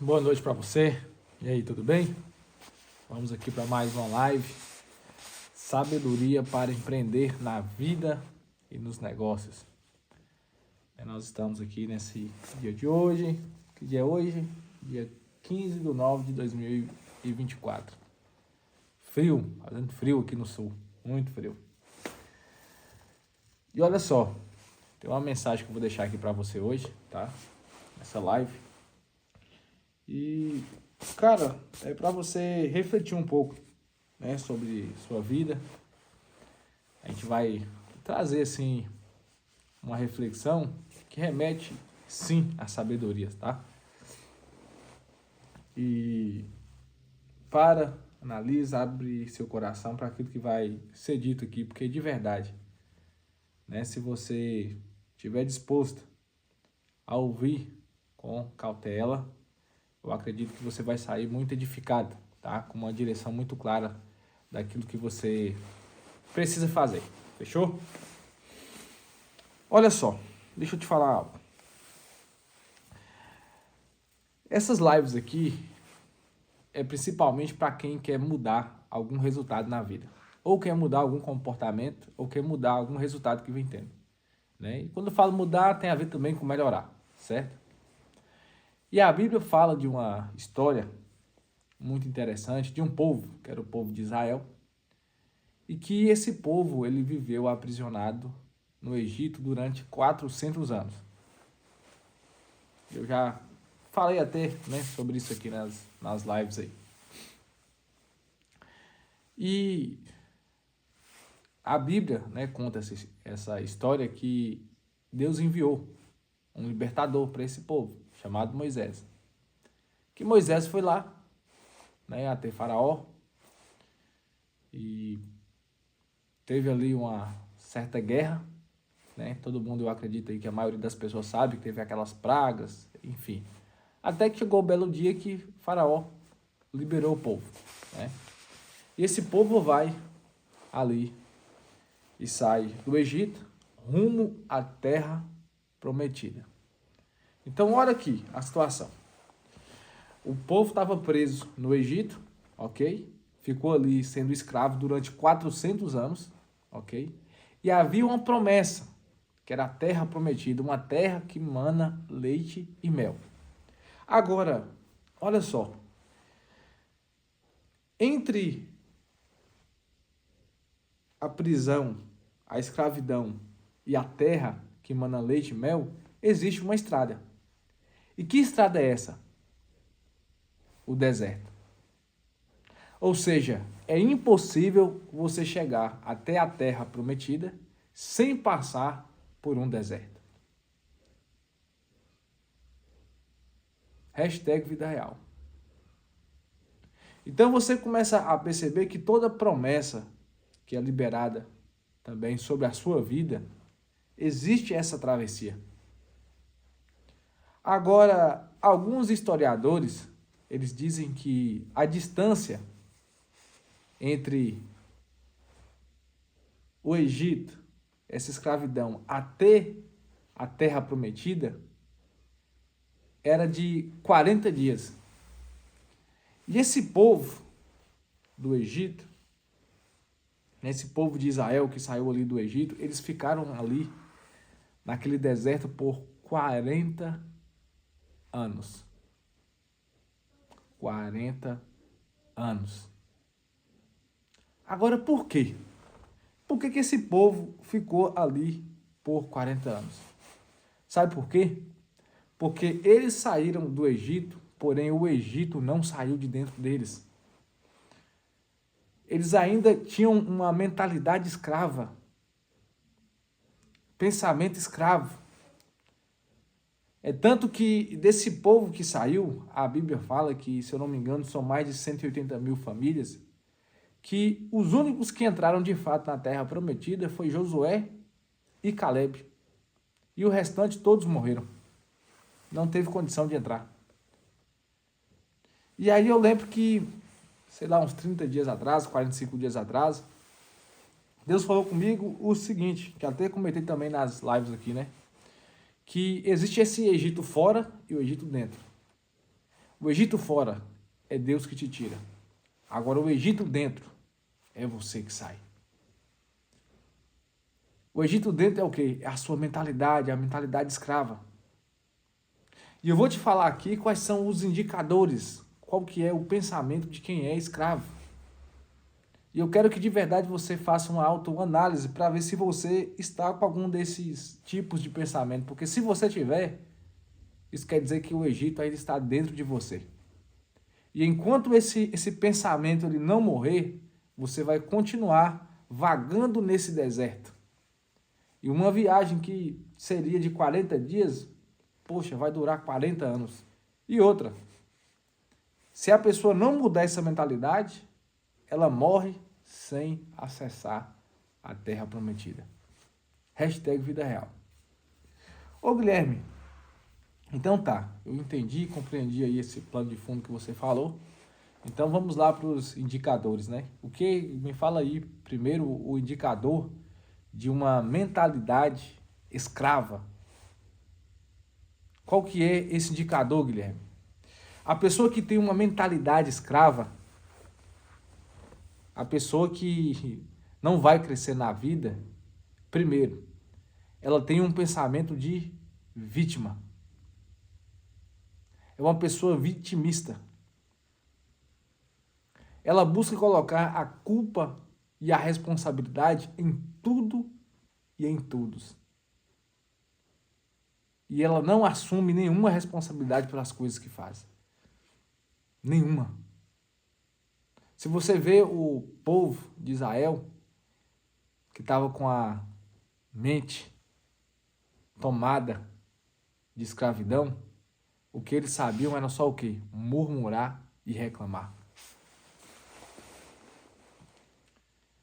Boa noite para você. E aí, tudo bem? Vamos aqui para mais uma live. Sabedoria para empreender na vida e nos negócios. Nós estamos aqui nesse dia de hoje. Que dia é hoje? Dia 15/9/2024. Frio, fazendo frio aqui no sul. Muito frio. E olha só, tem uma mensagem que eu vou deixar aqui para você hoje, tá? Nessa live. E, cara, é para você refletir um pouco, né, sobre sua vida. A gente vai trazer, assim, uma reflexão que remete, sim, à sabedoria, tá? E analisa, abre seu coração para aquilo que vai ser dito aqui, porque de verdade, né, se você estiver disposto a ouvir com cautela, eu acredito que você vai sair muito edificado, tá? Com uma direção muito clara daquilo que você precisa fazer, fechou? Olha só, deixa eu te falar algo. Essas lives aqui é principalmente para quem quer mudar algum resultado na vida. Ou quer mudar algum comportamento, ou quer mudar algum resultado que vem tendo, né? E quando eu falo mudar, tem a ver também com melhorar, certo? E a Bíblia fala de uma história muito interessante de um povo, que era o povo de Israel, e que esse povo ele viveu aprisionado no Egito durante 400 anos. Eu já falei até, né, sobre isso aqui nas lives aí. E a Bíblia, né, conta essa história que Deus enviou um libertador para esse povo, chamado Moisés. Que Moisés foi lá, né, até Faraó, e teve ali uma certa guerra, né? Todo mundo, eu acredito aí que a maioria das pessoas sabe que teve aquelas pragas, enfim. Até que chegou o belo dia que Faraó liberou o povo, né? E esse povo vai ali e sai do Egito rumo à terra prometida. Então, olha aqui a situação. O povo estava preso no Egito, ok? Ficou ali sendo escravo durante 400 anos, ok? E havia uma promessa, que era a terra prometida, uma terra que mana leite e mel. Agora, olha só. Entre a prisão, a escravidão e a terra que mana leite e mel, existe uma estrada. E que estrada é essa? O deserto. Ou seja, é impossível você chegar até a terra prometida sem passar por um deserto. Hashtag vida real. Então você começa a perceber que toda promessa que é liberada também sobre a sua vida, existe essa travessia. Agora, alguns historiadores, eles dizem que a distância entre o Egito, essa escravidão, até a terra prometida, era de 40 dias. E esse povo do Egito, esse povo de Israel que saiu ali do Egito, eles ficaram ali naquele deserto por 40 anos. 40 anos. Agora, por quê? Por que esse povo ficou ali por 40 anos? Sabe por quê? Porque eles saíram do Egito, porém o Egito não saiu de dentro deles. Eles ainda tinham uma mentalidade escrava, pensamento escravo. É tanto que desse povo que saiu, a Bíblia fala que, se eu não me engano, são mais de 180 mil famílias, que os únicos que entraram de fato na terra prometida foi Josué e Caleb. E o restante todos morreram. Não teve condição de entrar. E aí eu lembro que, sei lá, uns 30 dias atrás, 45 dias atrás, Deus falou comigo o seguinte, que até comentei também nas lives aqui, né? Que existe esse Egito fora e o Egito dentro. O Egito fora é Deus que te tira. Agora o Egito dentro é você que sai. O Egito dentro é o quê? É a sua mentalidade, a mentalidade escrava. E eu vou te falar aqui quais são os indicadores, qual que é o pensamento de quem é escravo. E eu quero que de verdade você faça uma autoanálise para ver se você está com algum desses tipos de pensamento. Porque se você tiver, isso quer dizer que o Egito ainda está dentro de você. E enquanto esse pensamento ele não morrer, você vai continuar vagando nesse deserto. E uma viagem que seria de 40 dias, poxa, vai durar 40 anos. E outra, se a pessoa não mudar essa mentalidade, ela morre sem acessar a terra prometida. Hashtag vida real. Ô Guilherme, então tá, eu entendi, compreendi aí esse plano de fundo que você falou. Então vamos lá para os indicadores, né? Me fala aí primeiro o indicador de uma mentalidade escrava. Qual que é esse indicador, Guilherme? A pessoa que tem uma mentalidade escrava, a pessoa que não vai crescer na vida, primeiro, ela tem um pensamento de vítima. É uma pessoa vitimista. Ela busca colocar a culpa e a responsabilidade em tudo e em todos. E ela não assume nenhuma responsabilidade pelas coisas que faz. Nenhuma. Se você vê o povo de Israel, que estava com a mente tomada de escravidão, o que eles sabiam era só o quê? Murmurar e reclamar.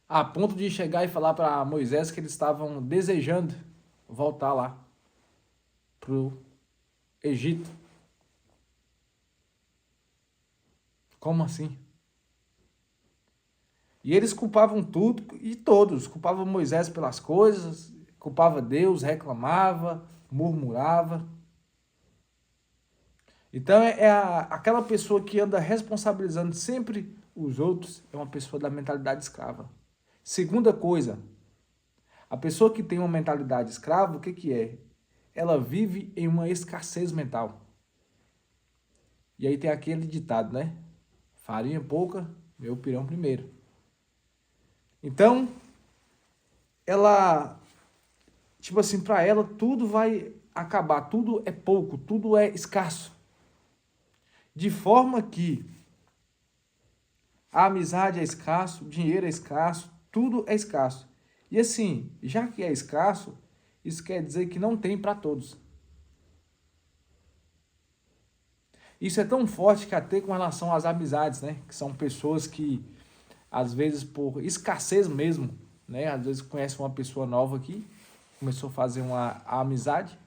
A ponto de chegar e falar para Moisés que eles estavam desejando voltar lá para o Egito. Como assim? E eles culpavam tudo e todos. Culpavam Moisés pelas coisas, culpava Deus, reclamava, murmurava. Então aquela pessoa que anda responsabilizando sempre os outros é uma pessoa da mentalidade escrava. Segunda coisa, a pessoa que tem uma mentalidade escrava, o que que é? Ela vive em uma escassez mental. E aí tem aquele ditado, né? Farinha pouca, meu pirão primeiro. Então, ela, tipo assim, para ela tudo vai acabar, tudo é pouco, tudo é escasso. De forma que a amizade é escasso, o dinheiro é escasso, tudo é escasso. E assim, já que é escasso, isso quer dizer que não tem para todos. Isso é tão forte que até com relação às amizades, né? Que são pessoas que, às vezes, por escassez mesmo, né? Às vezes conhece uma pessoa nova aqui, começou a fazer a amizade,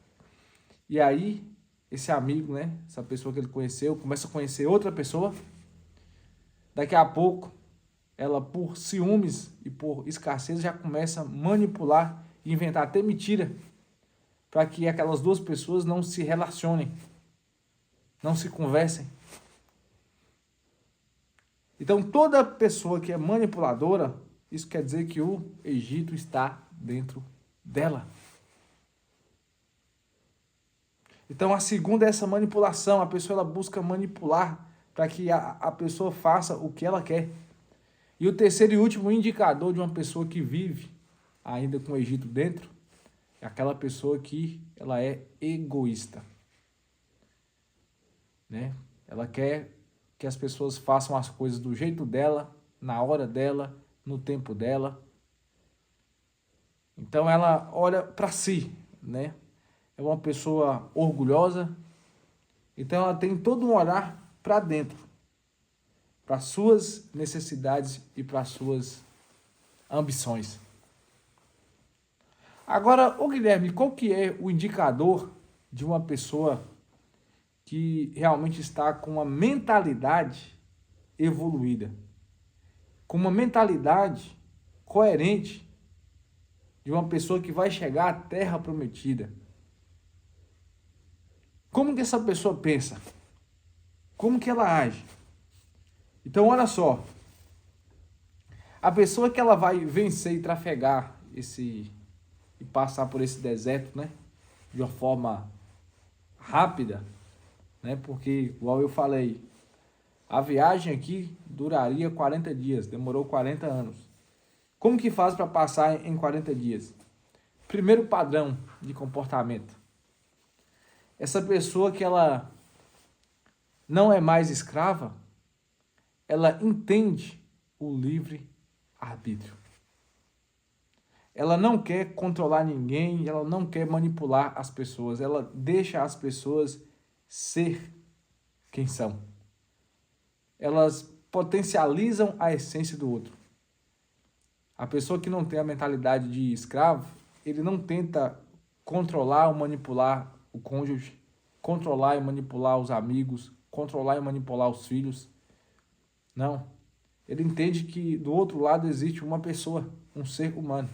e aí esse amigo, né? Essa pessoa que ele conheceu, começa a conhecer outra pessoa, daqui a pouco, ela por ciúmes e por escassez já começa a manipular e inventar até mentira para que aquelas duas pessoas não se relacionem, não se conversem. Então, toda pessoa que é manipuladora, isso quer dizer que o Egito está dentro dela. Então, a segunda é essa manipulação. A pessoa ela busca manipular para que a pessoa faça o que ela quer. E o terceiro e último indicador de uma pessoa que vive ainda com o Egito dentro é aquela pessoa que ela é egoísta. Né? Ela quer que as pessoas façam as coisas do jeito dela, na hora dela, no tempo dela. Então ela olha para si, né? É uma pessoa orgulhosa. Então ela tem todo um olhar para dentro, para suas necessidades e para suas ambições. Agora, ô Guilherme, qual que é o indicador de uma pessoa que realmente está com uma mentalidade evoluída, com uma mentalidade coerente de uma pessoa que vai chegar à terra prometida? Como que essa pessoa pensa? Como que ela age? Então, olha só. A pessoa que ela vai vencer e trafegar e passar por esse deserto, né? De uma forma rápida, né? Porque, igual eu falei, a viagem aqui duraria 40 dias, demorou 40 anos. Como que faz para passar em 40 dias? Primeiro padrão de comportamento. Essa pessoa que ela não é mais escrava, ela entende o livre-arbítrio. Ela não quer controlar ninguém, ela não quer manipular as pessoas, ela deixa as pessoas ser quem são. Elas potencializam a essência do outro. A pessoa que não tem a mentalidade de escravo, ele não tenta controlar ou manipular o cônjuge, controlar e manipular os amigos, controlar e manipular os filhos. Não. Ele entende que do outro lado existe uma pessoa, um ser humano.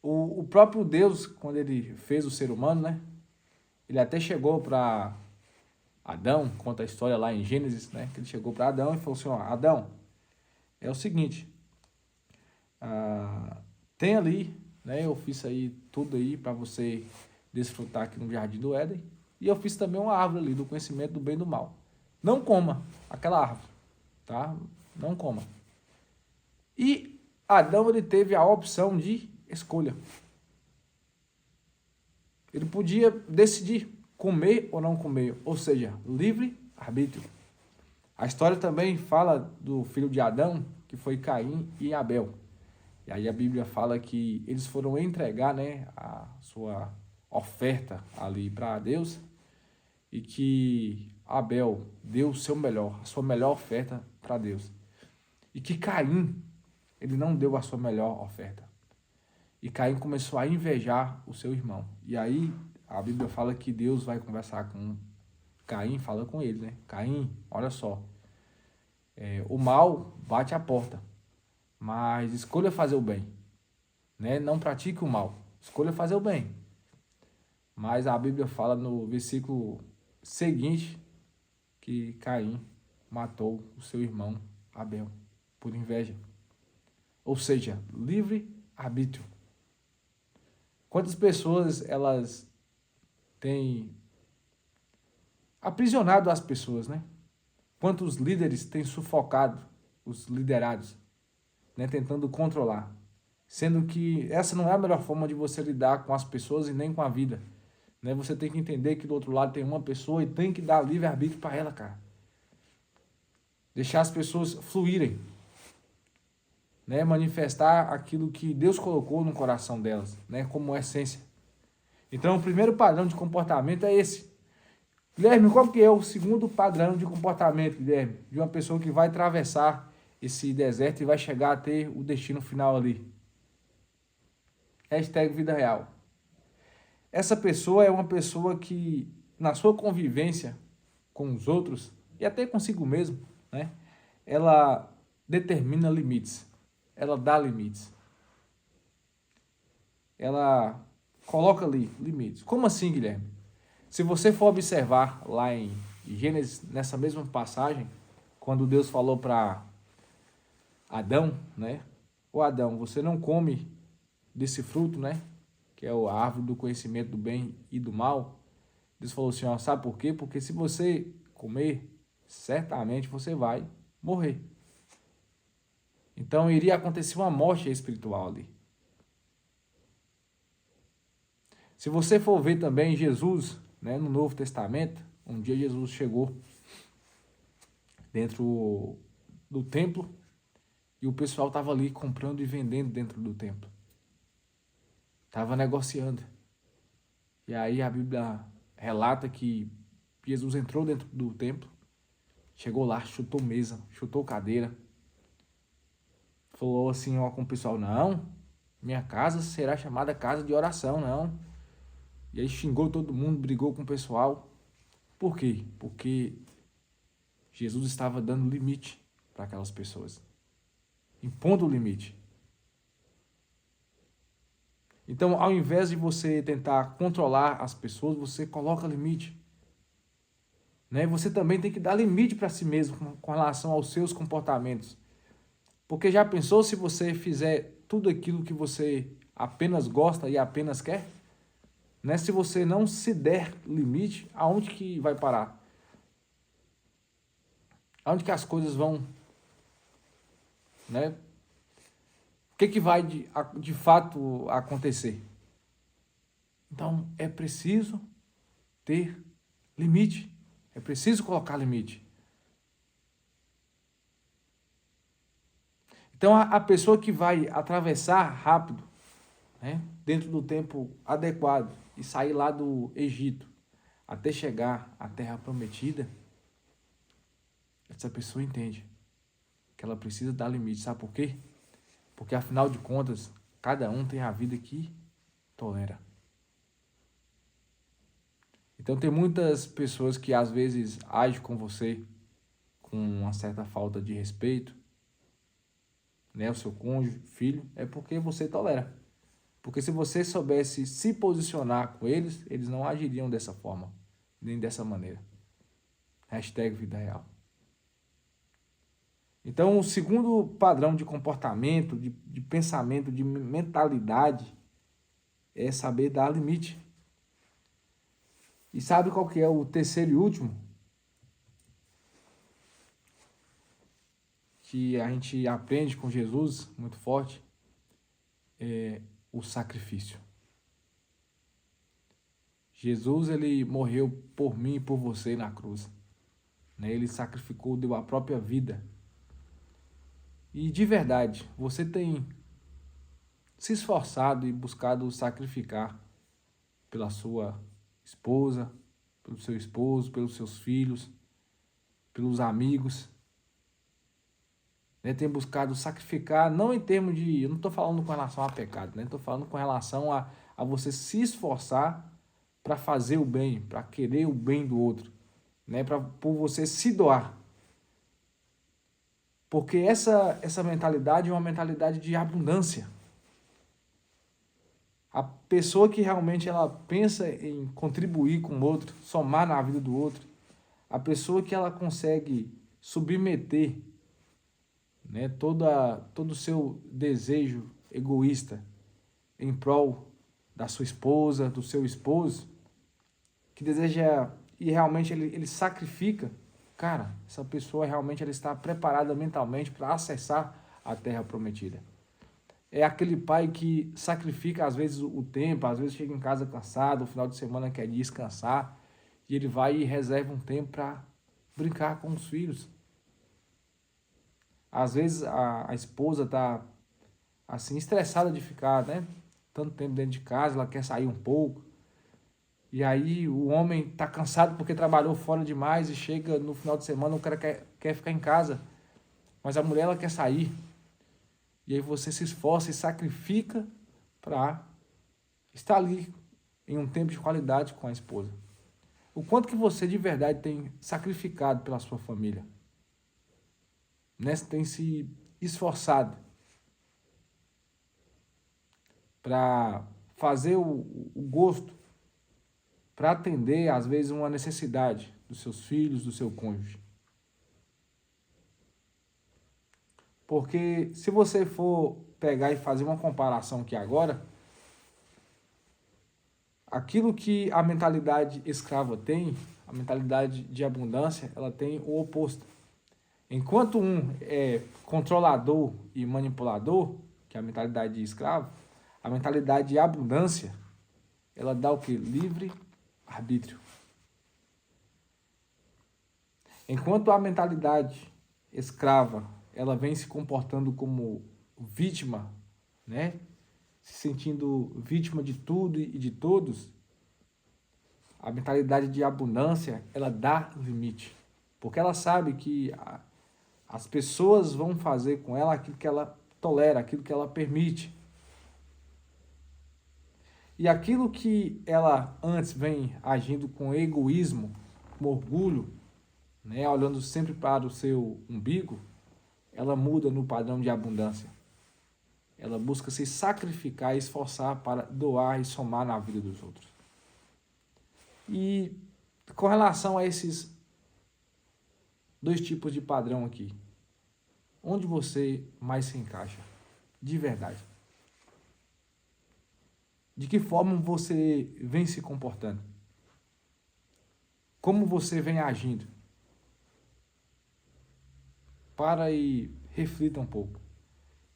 O próprio Deus, quando ele fez o ser humano, né? Ele até chegou para Adão, conta a história lá em Gênesis, né? Que ele chegou para Adão e falou assim, ó, Adão, é o seguinte, tem ali, né? Eu fiz aí tudo aí para você desfrutar aqui no Jardim do Éden. E eu fiz também uma árvore ali do conhecimento do bem e do mal. Não coma aquela árvore, tá? Não coma. E Adão, ele teve a opção de escolha. Ele podia decidir comer ou não comer, ou seja, livre-arbítrio. A história também fala do filho de Adão, que foi Caim e Abel. E aí a Bíblia fala que eles foram entregar, né, a sua oferta ali para Deus e que Abel deu o seu melhor, a sua melhor oferta para Deus. E que Caim, ele não deu a sua melhor oferta. E Caim começou a invejar o seu irmão. E aí a Bíblia fala que Deus vai conversar com Caim, fala com ele, né? Caim, olha só, o mal bate a porta, mas escolha fazer o bem, né? Não pratique o mal, escolha fazer o bem. Mas a Bíblia fala no versículo seguinte que Caim matou o seu irmão Abel por inveja. Ou seja, livre-arbítrio. Quantas pessoas elas têm aprisionado as pessoas, né? Quantos líderes têm sufocado os liderados, né? Tentando controlar. Sendo que essa não é a melhor forma de você lidar com as pessoas e nem com a vida. Né? Você tem que entender que do outro lado tem uma pessoa e tem que dar livre-arbítrio para ela, cara. Deixar as pessoas fluírem. Né? Manifestar aquilo que Deus colocou no coração delas, né? Como essência. Então, o primeiro padrão de comportamento é esse. Guilherme, qual que é o segundo padrão de comportamento, Guilherme? De uma pessoa que vai atravessar esse deserto e vai chegar a ter o destino final ali. Hashtag vida real. Essa pessoa é uma pessoa que, na sua convivência com os outros, e até consigo mesmo, né? Ela determina limites. Ela dá limites. Ela coloca ali limites. Como assim, Guilherme? Se você for observar lá em Gênesis, nessa mesma passagem, quando Deus falou para Adão, né? Ô Adão, você não come desse fruto, né? Que é a árvore do conhecimento do bem e do mal. Deus falou assim, ó, sabe por quê? Porque se você comer, certamente você vai morrer. Então iria acontecer uma morte espiritual ali. Se você for ver também Jesus, né, no Novo Testamento, um dia Jesus chegou dentro do templo e o pessoal estava ali comprando e vendendo dentro do templo. Estava negociando. E aí a Bíblia relata que Jesus entrou dentro do templo, chegou lá, chutou mesa, chutou cadeira, falou assim ó, com o pessoal, não, minha casa será chamada casa de oração, não. E aí xingou todo mundo, brigou com o pessoal. Por quê? Porque Jesus estava dando limite para aquelas pessoas. Impondo o limite. Então, ao invés de você tentar controlar as pessoas, você coloca limite. né? Você também tem que dar limite para si mesmo com relação aos seus comportamentos. Porque já pensou se você fizer tudo aquilo que você apenas gosta e apenas quer? Né? Se você não se der limite, aonde que vai parar? Aonde que as coisas vão, né? O que vai de fato acontecer? Então, é preciso ter limite. É preciso colocar limite. Então, a pessoa que vai atravessar rápido, né, dentro do tempo adequado, e sair lá do Egito até chegar à Terra Prometida, essa pessoa entende que ela precisa dar limite. Sabe por quê? Porque, afinal de contas, cada um tem a vida que tolera. Então, tem muitas pessoas que, às vezes, agem com você com uma certa falta de respeito, né? O seu cônjuge, filho, é porque você tolera. Porque se você soubesse se posicionar com eles, eles não agiriam dessa forma, nem dessa maneira. Hashtag vida real. Então, o segundo padrão de comportamento, de pensamento, de mentalidade, é saber dar limite. E sabe qual que é o terceiro e último? Que a gente aprende com Jesus, muito forte, é o sacrifício. Jesus, ele morreu por mim e por você na cruz. Né? Ele sacrificou, deu a própria vida. E de verdade, você tem se esforçado e buscado sacrificar pela sua esposa, pelo seu esposo, pelos seus filhos, pelos amigos, né? Tem buscado sacrificar, não em termos de, eu não estou falando com relação a pecado, né? Estou falando com relação a você se esforçar para fazer o bem, para querer o bem do outro, né? Por você se doar. Porque essa mentalidade é uma mentalidade de abundância. A pessoa que realmente ela pensa em contribuir com o outro, somar na vida do outro, a pessoa que ela consegue submeter, né, todo o seu desejo egoísta em prol da sua esposa, do seu esposo, que deseja e realmente ele sacrifica, cara, essa pessoa realmente ela está preparada mentalmente para acessar a terra prometida. É aquele pai que sacrifica às vezes o tempo, às vezes chega em casa cansado, no final de semana quer descansar, e ele vai e reserva um tempo para brincar com os filhos. Às vezes a esposa está assim estressada de ficar, né, tanto tempo dentro de casa, ela quer sair um pouco. E aí o homem está cansado porque trabalhou fora demais e chega no final de semana, o cara quer ficar em casa, mas a mulher ela quer sair. E aí você se esforça e sacrifica para estar ali em um tempo de qualidade com a esposa. O quanto que você de verdade tem sacrificado pela sua família, né? Você tem se esforçado para fazer o gosto, para atender, às vezes, uma necessidade dos seus filhos, do seu cônjuge. Porque se você for pegar e fazer uma comparação aqui agora, aquilo que a mentalidade escrava tem, a mentalidade de abundância, ela tem o oposto. Enquanto um é controlador e manipulador, que é a mentalidade de escravo, a mentalidade de abundância, ela dá o que? Livre arbítrio. Enquanto a mentalidade escrava, ela vem se comportando como vítima, né? Se sentindo vítima de tudo e de todos, a mentalidade de abundância, ela dá limite. Porque ela sabe que as pessoas vão fazer com ela aquilo que ela tolera, aquilo que ela permite. E aquilo que ela antes vem agindo com egoísmo, com orgulho, né, olhando sempre para o seu umbigo, ela muda no padrão de abundância. Ela busca se sacrificar e esforçar para doar e somar na vida dos outros. E com relação a esses dois tipos de padrão aqui. Onde você mais se encaixa? De verdade. De que forma você vem se comportando? Como você vem agindo? Para e reflita um pouco.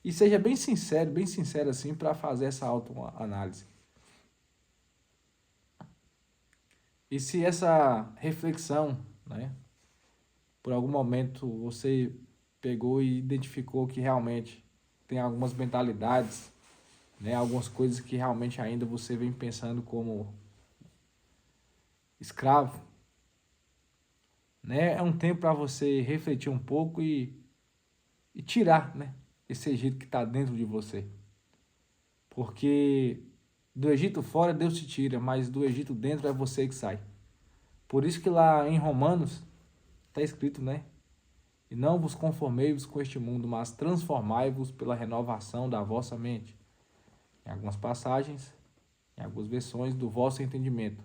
E seja bem sincero assim, para fazer essa autoanálise. E se essa reflexão, né, por algum momento você pegou e identificou que realmente tem algumas mentalidades, né, algumas coisas que realmente ainda você vem pensando como escravo, né, é um tempo para você refletir um pouco e tirar, né, esse Egito que está dentro de você. Porque do Egito fora Deus te tira, mas do Egito dentro é você que sai. Por isso que lá em Romanos está escrito, né? E não vos conformeis com este mundo, mas transformai-vos pela renovação da vossa mente. Em algumas passagens, em algumas versões, do vosso entendimento,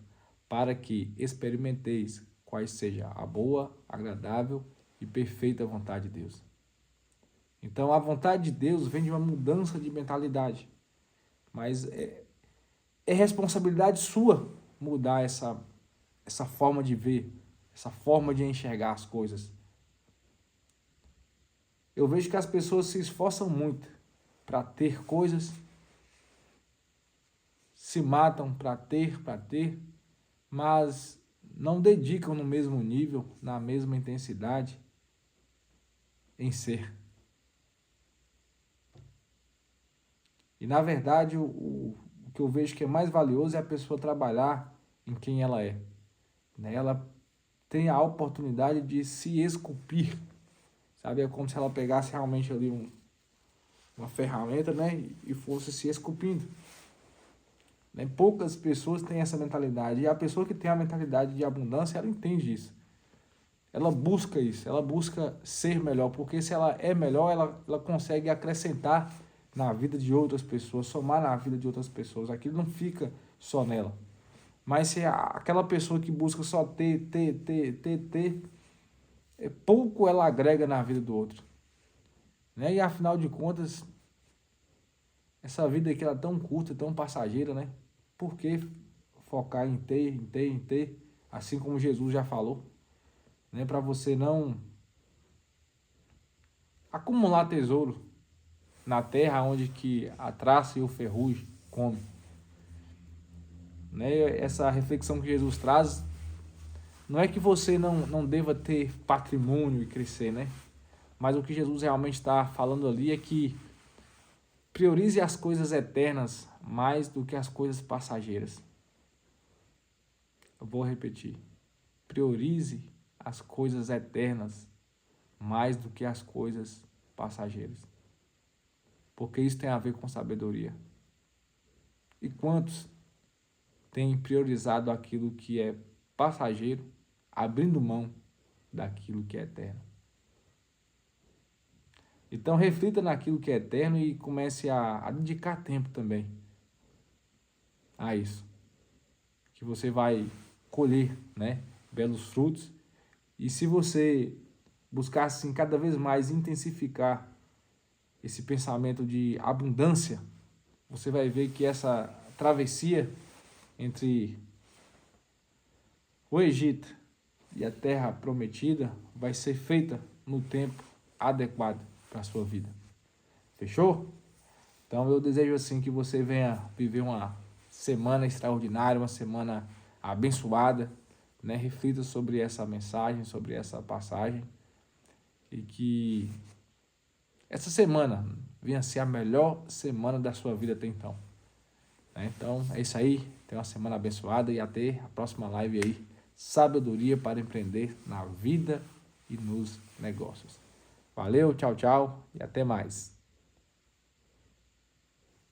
para que experimenteis quais seja a boa, agradável e perfeita vontade de Deus. Então, a vontade de Deus vem de uma mudança de mentalidade. Mas é responsabilidade sua mudar essa forma de ver, essa forma de enxergar as coisas. Eu vejo que as pessoas se esforçam muito para ter coisas, se matam para ter, mas não dedicam no mesmo nível, na mesma intensidade em ser. E na verdade, o que eu vejo que é mais valioso é a pessoa trabalhar em quem ela é. Ela tem a oportunidade de se esculpir, sabe? É como se ela pegasse realmente ali uma ferramenta, né? E fosse se esculpindo. Né? Poucas pessoas têm essa mentalidade. E a pessoa que tem a mentalidade de abundância, ela entende isso. Ela busca isso, ela busca ser melhor, porque se ela é melhor, ela consegue acrescentar na vida de outras pessoas, somar na vida de outras pessoas. Aquilo não fica só nela. Mas se aquela pessoa que busca só ter, pouco ela agrega na vida do outro. Né? E afinal de contas, essa vida aqui ela é tão curta, tão passageira, né? Por que focar em ter, assim como Jesus já falou? Né? Para você não acumular tesouro na terra onde que a traça e o ferrugem comem. Né? Essa reflexão que Jesus traz não é que você não deva ter patrimônio e crescer, né? Mas o que Jesus realmente está falando ali é que priorize as coisas eternas mais do que as coisas passageiras. Eu vou repetir. Priorize as coisas eternas mais do que as coisas passageiras. Porque isso tem a ver com sabedoria. E quantos têm priorizado aquilo que é passageiro, abrindo mão daquilo que é eterno? Então reflita naquilo que é eterno e comece a dedicar tempo também a isso. Que você vai colher, né, belos frutos. E se você buscar assim cada vez mais intensificar esse pensamento de abundância, você vai ver que essa travessia entre o Egito e a terra prometida vai ser feita no tempo adequado para a sua vida. Fechou? Então eu desejo assim que você venha viver uma semana extraordinária, uma semana abençoada, né? Reflita sobre essa mensagem, sobre essa passagem e que essa semana venha ser a melhor semana da sua vida até então. Né? Então é isso aí, tenha uma semana abençoada e até a próxima live aí, sabedoria para empreender na vida e nos negócios. Valeu, tchau, tchau e até mais.